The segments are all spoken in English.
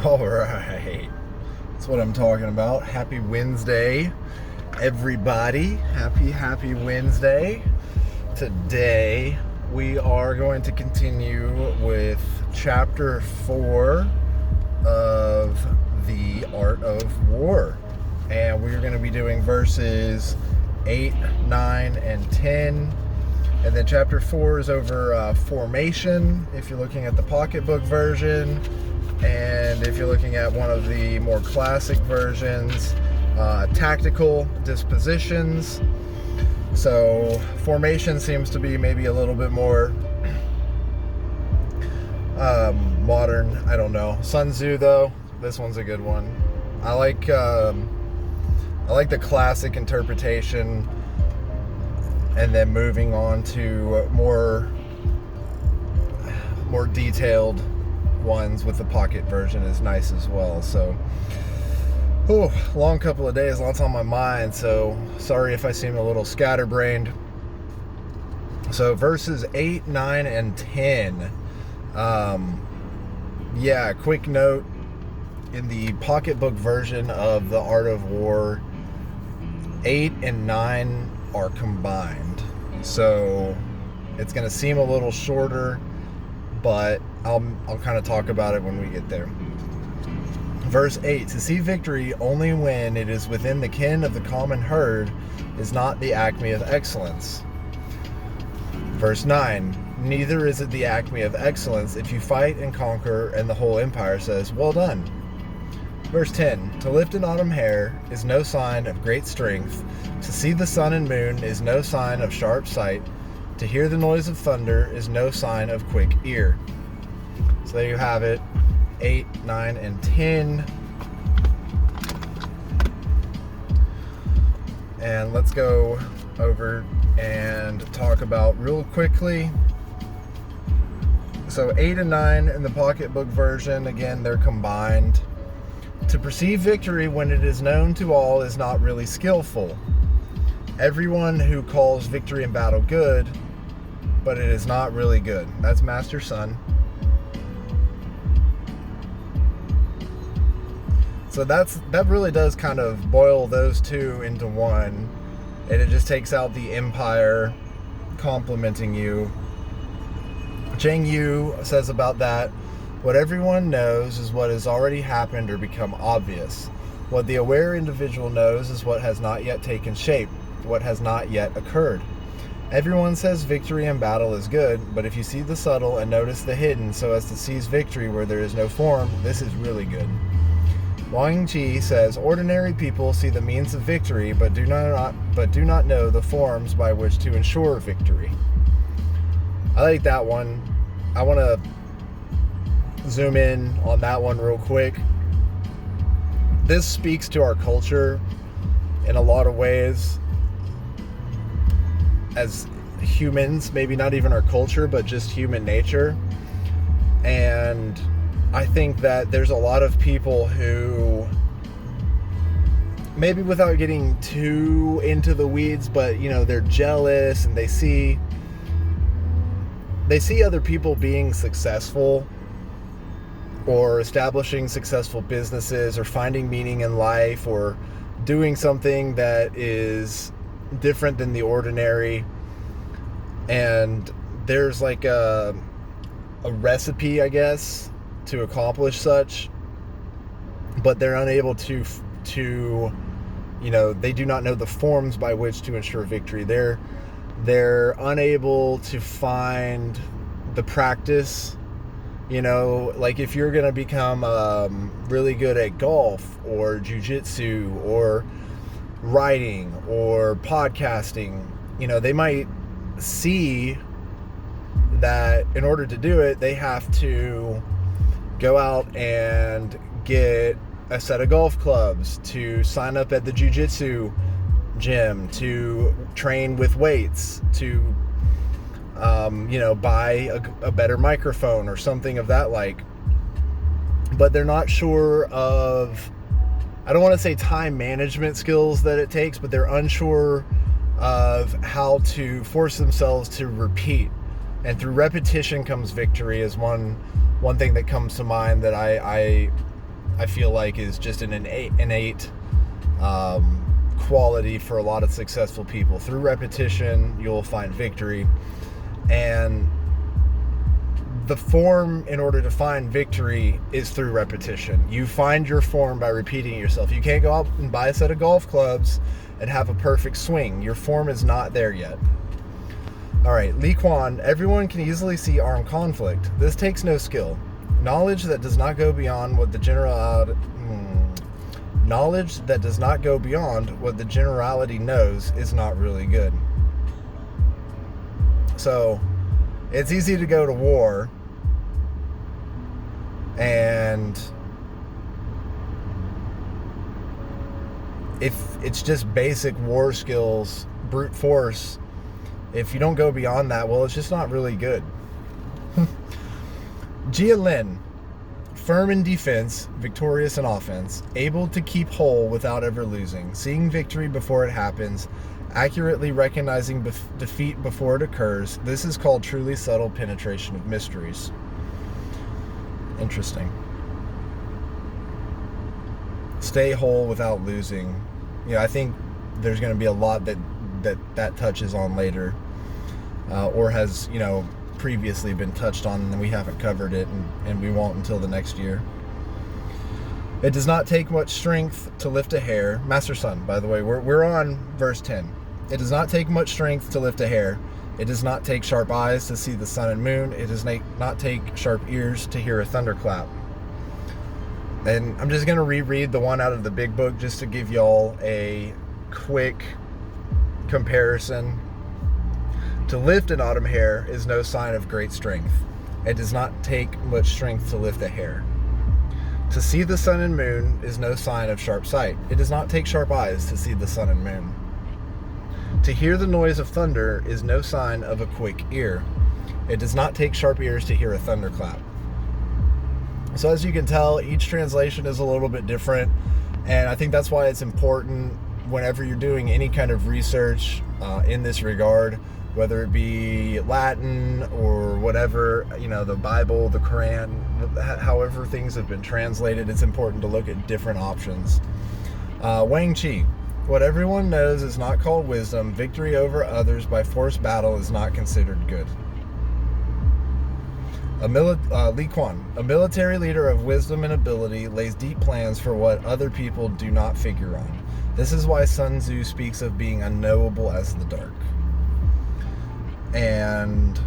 All right. That's what I'm talking about. Happy Wednesday, everybody. Happy Wednesday. Today, we are going to continue with chapter 4 of the Art of War. And we're going to be doing verses 8, 9, and 10. And then chapter 4 is over formation, if you're looking at the pocketbook version. And if you're looking at one of the more classic versions, tactical dispositions. So formation seems to be maybe a little bit more modern. I don't know. Sun Tzu, though, this one's a good one. I like the classic interpretation, and then moving on to more detailed ones with the pocket version is nice as well. So, long couple of days, lots on my mind, so sorry if I seem a little scatterbrained. So verses 8, 9, and 10. Quick note, in the pocketbook version of the Art of War, 8 and 9 are combined. So it's going to seem a little shorter, but I'll kind of talk about it when we get there. Verse 8, to see victory only when it is within the ken of the common herd is not the acme of excellence. Verse 9, neither is it the acme of excellence if you fight and conquer and the whole empire says, well done. Verse 10, to lift an autumn hair is no sign of great strength. To see the sun and moon is no sign of sharp sight. To hear the noise of thunder is no sign of quick ear. So there you have it, 8, 9, and 10. And let's go over and talk about real quickly. So 8 and 9 in the pocketbook version, again, they're combined. To perceive victory when it is known to all is not really skillful. Everyone who calls victory in battle good, but it is not really good. That's Master Sun. So that really does kind of boil those two into one, and it just takes out the empire complimenting you. Zheng Yu says about that, what everyone knows is what has already happened or become obvious. What the aware individual knows is what has not yet taken shape, what has not yet occurred. Everyone says victory in battle is good, but if you see the subtle and notice the hidden so as to seize victory where there is no form, this is really good. Wang Qi says, ordinary people see the means of victory, but do not know the forms by which to ensure victory. I like that one. I want to zoom in on that one real quick. This speaks to our culture in a lot of ways as humans, maybe not even our culture, but just human nature. And I think that there's a lot of people who, maybe without getting too into the weeds, but they're jealous and they see other people being successful or establishing successful businesses or finding meaning in life or doing something that is different than the ordinary, and there's like a recipe, I guess, to accomplish such, but they're unable to they do not know the forms by which to ensure victory. They're unable to find the practice. Like if you're going to become really good at golf or jiu-jitsu or writing or podcasting, they might see that in order to do it, they have to go out and get a set of golf clubs, to sign up at the jiu-jitsu gym, to train with weights, to buy a better microphone or something of that like. But they're not sure of, I don't want to say time management skills that it takes, but they're unsure of how to force themselves to repeat. And through repetition comes victory is one thing that comes to mind that I I feel like is just an innate quality for a lot of successful people. Through repetition, you'll find victory. And the form in order to find victory is through repetition. You find your form by repeating yourself. You can't go out and buy a set of golf clubs and have a perfect swing. Your form is not there yet. All right, Li Kuan, everyone can easily see armed conflict. This takes no skill. Knowledge that does not go beyond what the generality knows is not really good. So, it's easy to go to war and if it's just basic war skills, brute force, if you don't go beyond that, well, it's just not really good. Jia Lin, firm in defense, victorious in offense, able to keep whole without ever losing, seeing victory before it happens, accurately recognizing defeat before it occurs. This is called truly subtle penetration of mysteries. Interesting. Stay whole without losing. I think there's going to be a lot that touches on later, or has, previously been touched on, and we haven't covered it, and we won't until the next year. It does not take much strength to lift a hair. Master Sun, by the way, we're on verse 10. It does not take much strength to lift a hair. It does not take sharp eyes to see the sun and moon. It does not take sharp ears to hear a thunderclap. And I'm just going to reread the one out of the big book just to give y'all a quick comparison. To lift an autumn hair is no sign of great strength. It does not take much strength to lift a hair. To see the sun and moon is no sign of sharp sight. It does not take sharp eyes to see the sun and moon. To hear the noise of thunder is no sign of a quick ear. It does not take sharp ears to hear a thunderclap. So as you can tell, each translation is a little bit different, and I think that's why it's important whenever you're doing any kind of research in this regard, whether it be Latin or whatever, the Bible, the Quran, however things have been translated, it's important to look at different options. Wang Chi, what everyone knows is not called wisdom. Victory over others by forced battle is not considered good. Li Kuan, a military leader of wisdom and ability, lays deep plans for what other people do not figure on. This is why Sun Tzu speaks of being unknowable as the dark. And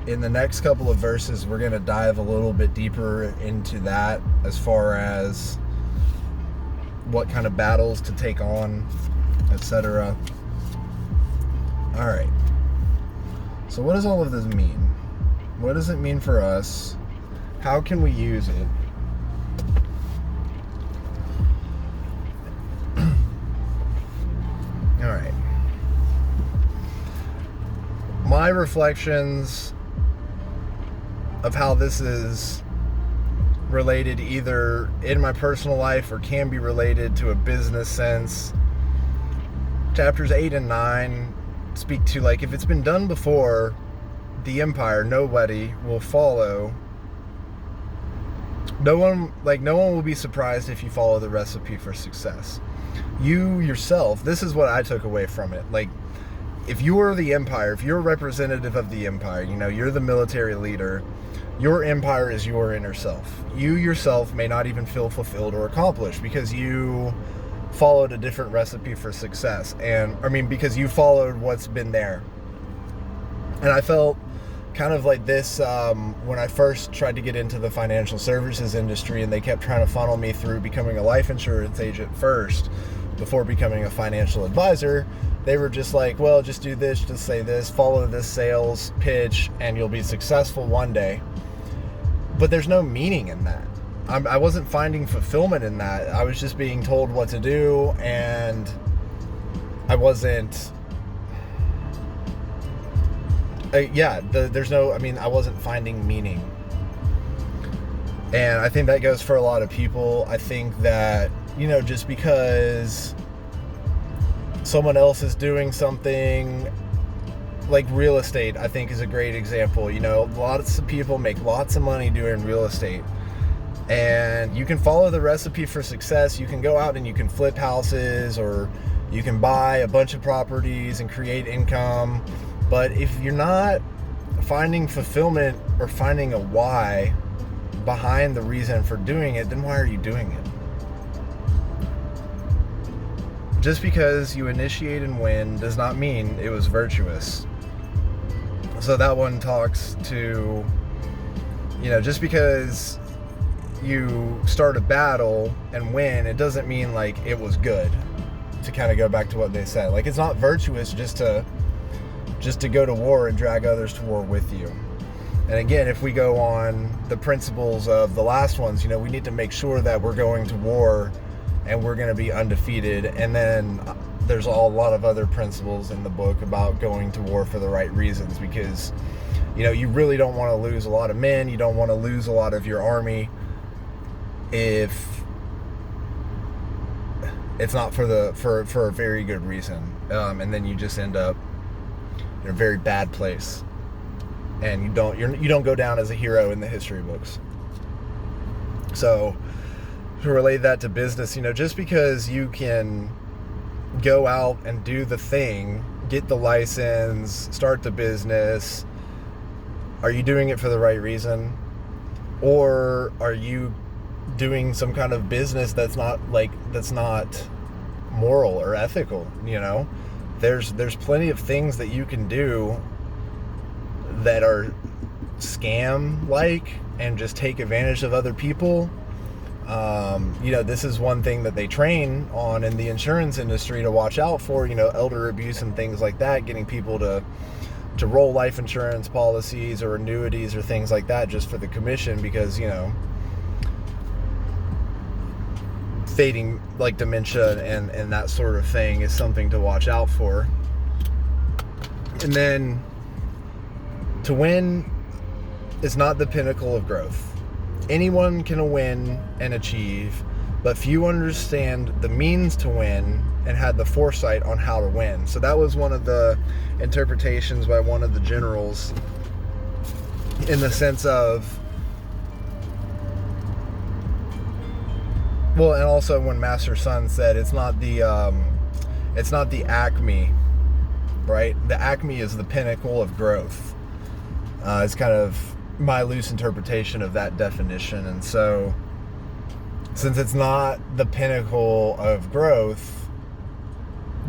in the next couple of verses, we're going to dive a little bit deeper into that as far as what kind of battles to take on, etc. All right. So what does all of this mean? What does it mean for us? How can we use it? All right. My reflections of how this is related either in my personal life or can be related to a business sense. Chapters 8 and 9 speak to, like, if it's been done before, the empire, nobody will follow. No one will be surprised if you follow the recipe for success. You yourself, this is what I took away from it. Like, if you are the empire, if you're a representative of the empire, you're the military leader, your empire is your inner self. You yourself may not even feel fulfilled or accomplished because you followed a different recipe for success. Because you followed what's been there. And I felt kind of like this when I first tried to get into the financial services industry, and they kept trying to funnel me through becoming a life insurance agent first before becoming a financial advisor. They were just like, well, just do this, just say this, follow this sales pitch, and you'll be successful one day. But there's no meaning in that. I wasn't finding fulfillment in that. I was just being told what to do, and I wasn't... I wasn't finding meaning. And I think that goes for a lot of people. I think that, just because someone else is doing something, like real estate, I think is a great example. Lots of people make lots of money doing real estate. And you can follow the recipe for success. You can go out and you can flip houses, or you can buy a bunch of properties and create income. But if you're not finding fulfillment or finding a why behind the reason for doing it, then why are you doing it? Just because you initiate and win does not mean it was virtuous. So that one talks to, just because you start a battle and win, it doesn't mean like it was good. To kind of go back to what they said, like, it's not virtuous just to go to war and drag others to war with you. And again, if we go on the principles of the last ones, we need to make sure that we're going to war and we're going to be undefeated. And then there's a lot of other principles in the book about going to war for the right reasons, because you really don't want to lose a lot of men. You don't want to lose a lot of your army if it's not for a very good reason, and then you just end up in a very bad place, and you don't go down as a hero in the history books. So to relate that to business, just because you can go out and do the thing, get the license, start the business, are you doing it for the right reason, or are you doing some kind of business that's not moral or ethical? There's plenty of things that you can do that are scam like and just take advantage of other people. This is one thing that they train on in the insurance industry to watch out for, elder abuse and things like that, getting people to roll life insurance policies or annuities or things like that just for the commission, because fading like dementia and that sort of thing is something to watch out for. And then to win is not the pinnacle of growth. Anyone can win and achieve, but few understand the means to win and had the foresight on how to win. So that was one of the interpretations by one of the generals, in the sense of, well, and also when Master Sun said it's not the acme, right? The acme is the pinnacle of growth. It's kind of my loose interpretation of that definition. And so, since it's not the pinnacle of growth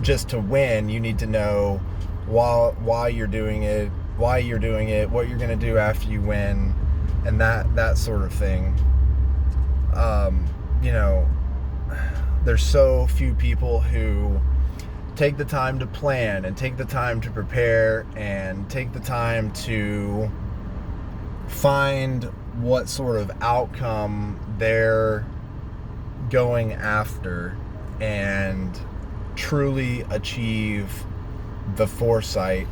just to win, you need to know why you're doing it, what you're going to do after you win, and that sort of thing. There's so few people who take the time to plan and take the time to prepare and take the time to find what sort of outcome they're going after and truly achieve the foresight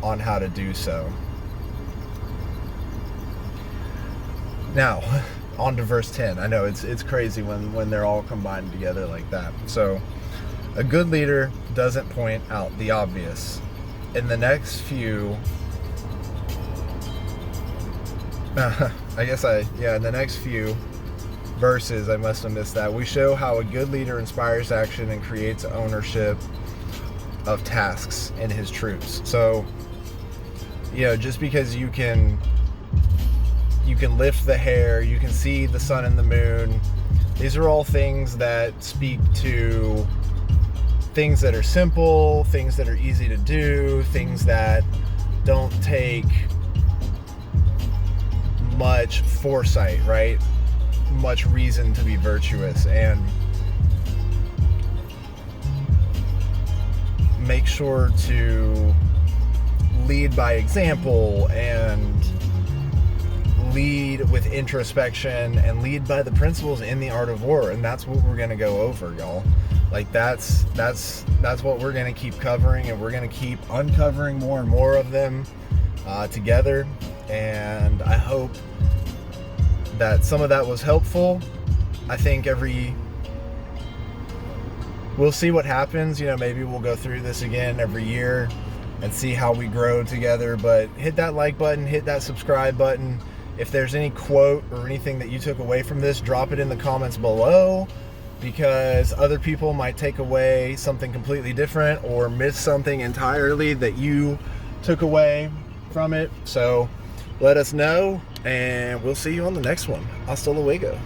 on how to do so. Now, on to verse 10. I know it's crazy when they're all combined together like that. So, a good leader doesn't point out the obvious. In the next few, in the next few verses, I must have missed that, we show how a good leader inspires action and creates ownership of tasks in his troops. So, just because you can lift the hair, you can see the sun and the moon, these are all things that speak to things that are simple, things that are easy to do, things that don't take much foresight, right? Much reason to be virtuous. And make sure to lead by example and lead with introspection and lead by the principles in the art of war. And that's what we're going to go over, y'all. Like that's what we're going to keep covering, and we're going to keep uncovering more and more of them together. And I hope that some of that was helpful. I think we'll see what happens. Maybe we'll go through this again every year and see how we grow together. But hit that like button, hit that subscribe button. If there's any quote or anything that you took away from this, drop it in the comments below, because other people might take away something completely different or miss something entirely that you took away from it. So let us know, and we'll see you on the next one. Hasta luego.